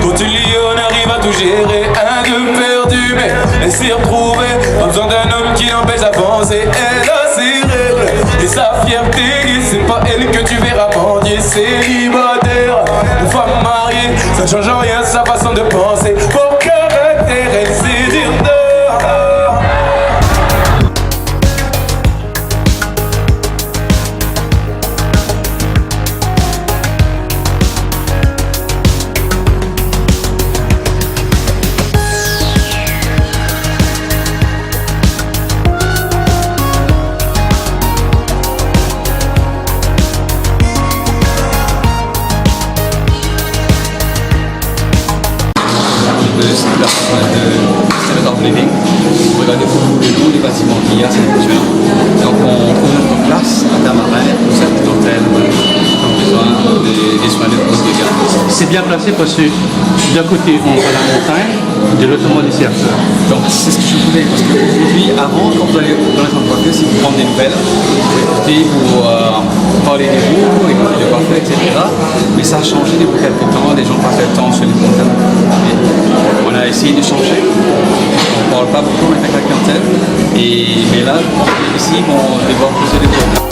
Ottilie, on arrive à tout gérer. Un de perdu, mais elle s'est retrouvée. Pas besoin d'un homme qui l'empêche d'avancer. Elle a ses règles et sa fierté. C'est pas elle que tu verras mendier. Célibataire, une femme mariée, ça ne change rien sa façon de penser. Pour caractère, elle sait dire non. Regardez tous les bâtiments qu'il y a, c'est actuel. Donc on trouve notre place à Tamarin pour certains hôtels qui ont besoin des soins de garde. C'est bien placé parce que d'un côté on voit la montagne, de l'autre on voit les cercles. Donc c'est ce que je voulais, parce qu'aujourd'hui, avant, quand vous allez dans les centres coiffeurs, si vous prenez des nouvelles, vous écoutez pour parler des vous, écouter le coiffeur, etc. Mais ça a changé depuis quelques temps, les gens passent le temps sur les portables. On a essayé de changer. On ne parle pas beaucoup avec la clientèle, mais là, ici, on va devoir poser des problèmes.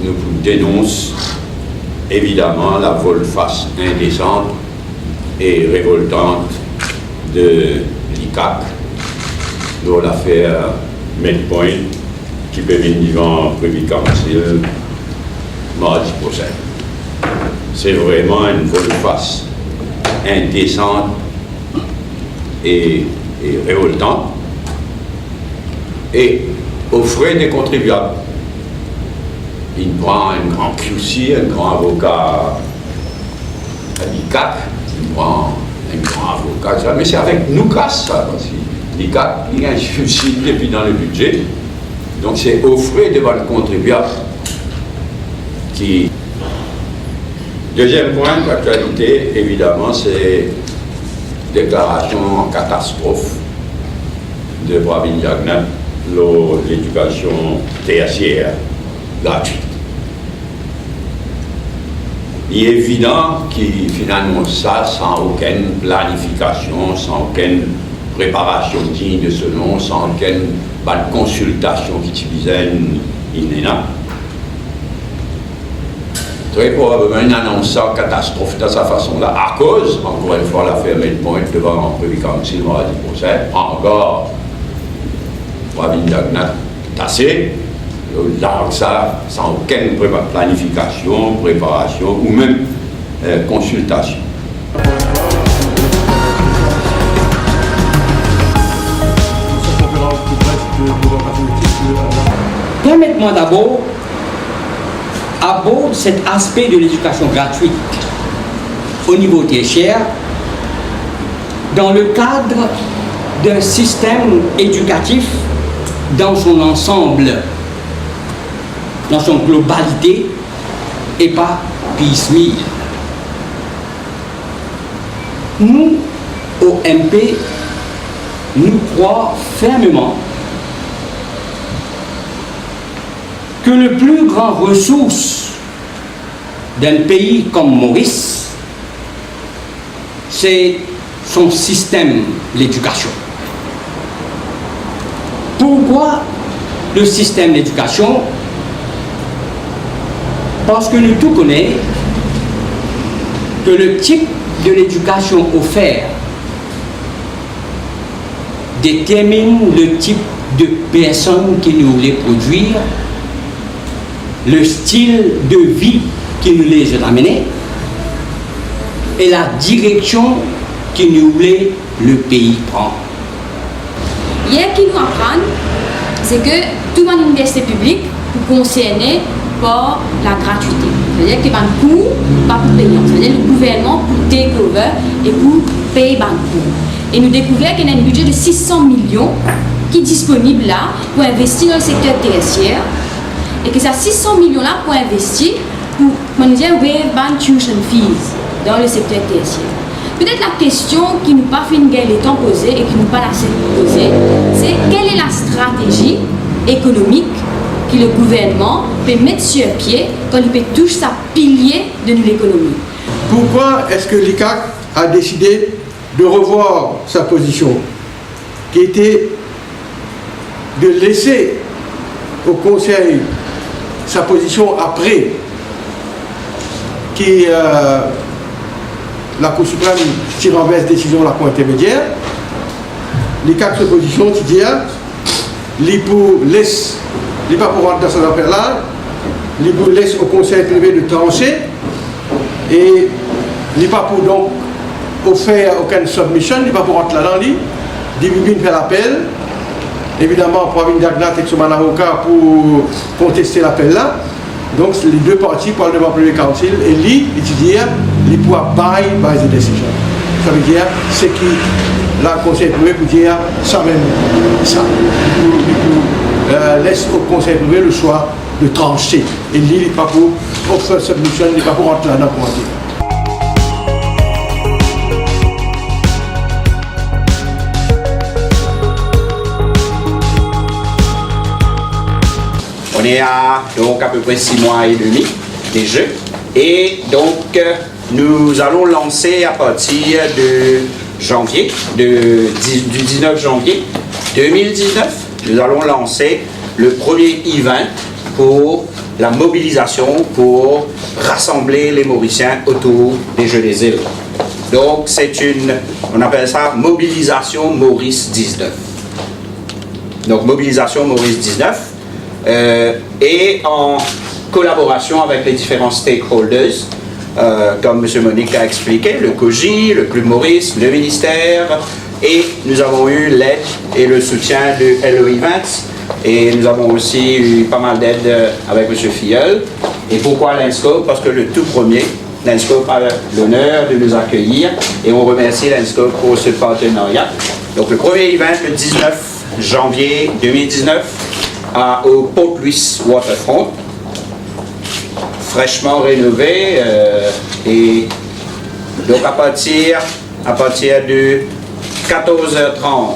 Nous dénonce évidemment la volte-face indécente et révoltante de l'ICAC dans l'affaire Medpoint qui peut venir devant Privy Council mardi prochain. C'est vraiment une volte-face indécente et révoltante et aux frais des contribuables. Il prend un grand QC, un grand avocat à l'ICAC, il prend un grand avocat, mais c'est avec nous casse ça, parce que l'ICAC, il y a un QC depuis dans le budget, donc c'est aux frais devant le contribuable qui... Deuxième point d'actualité, évidemment, c'est déclaration en catastrophe de Pravin Jagnat, l'éducation tertiaire gratuite. Il est évident qu'il finalement ça sans aucune planification, sans aucune préparation digne de ce nom, sans aucune consultation qui utilisait une très probablement une annonce en catastrophe de sa façon-là, à cause, encore une fois, l'affaire Medpoint devant Privy Council mardi prochain, encore Pravin Jagnat tassé, là, ça, sans aucune planification, préparation ou même consultation. Permettez-moi d'abord aborder cet aspect de l'éducation gratuite au niveau tertiaire dans le cadre d'un système éducatif dans son ensemble, dans son globalité et pas piecemeal. Nous, au MP, nous croyons fermement que le plus grand ressource d'un pays comme Maurice, c'est son système, l'éducation. Pourquoi le système d'éducation? Parce que nous tous connaissons que le type de l'éducation offerte détermine le type de personne qui nous voulait produire, le style de vie qui nous les a amenés et la direction qui nous voulait le pays prendre. Hier, qui nous apprend, c'est que toute une université publique est concernée par la gratuité. C'est-à-dire qu'il y a un coût, pas pour payer. C'est-à-dire le gouvernement pour take over et pour payer un coût. Et nous découvrons qu'il y a un budget de 600 millions qui est disponible là pour investir dans le secteur tertiaire. Et que ces 600 millions-là pour investir pour nous dire waive tuition fees dans le secteur tertiaire. Peut-être la question qui nous pas fait une guerre les temps posée et qui nous pas assez posée, c'est quelle est la stratégie économique que le gouvernement peut mettre sur pied quand il peut toucher sa pilier de l'économie. Pourquoi est-ce que l'ICAC a décidé de revoir sa position, qui était de laisser au Conseil sa position après que la Cour suprême tire en baisse décision la Cour intermédiaire? L'ICAC se positionne, c'est-à-dire il pas pour rentrer dans cette affaire-là, il laisse au conseil privé de trancher et il pas pour donc offrir aucune submission, il pas pour rentrer là-dedans, il fait l'appel. Évidemment, pour avoir une Dagnat et son avocat pour contester l'appel-là. Donc, les deux parties, Parlement Privé Council, et lui, il pourra buy by the decision. Ça veut dire, c'est qui la conseil privé pour dire ça même, ça. Laisse au conseil privé le choix de trancher. Et lui, il n'est pas pour offrir submission, il n'est pas pour rentrer là-dedans pour dire. On est donc à peu près 6 mois et demi des Jeux. Et donc, nous allons lancer à partir de janvier, du 19 janvier 2019, nous allons lancer le premier event pour la mobilisation pour rassembler les Mauriciens autour des Jeux des Îles. Donc, on appelle ça Mobilisation Maurice 19. Donc, Mobilisation Maurice 19. Et en collaboration avec les différents stakeholders, comme M. Monique a expliqué, le COJI, le Club Maurice, le ministère, et nous avons eu l'aide et le soutien de LO Events, et nous avons aussi eu pas mal d'aide avec M. Filleul. Et pourquoi Lenscope? Parce que le tout premier, Lenscope a l'honneur de nous accueillir, et on remercie Lenscope pour ce partenariat. Donc le premier event, le 19 janvier 2019, au Port-Louis Waterfront, fraîchement rénové, et donc à partir de 14h30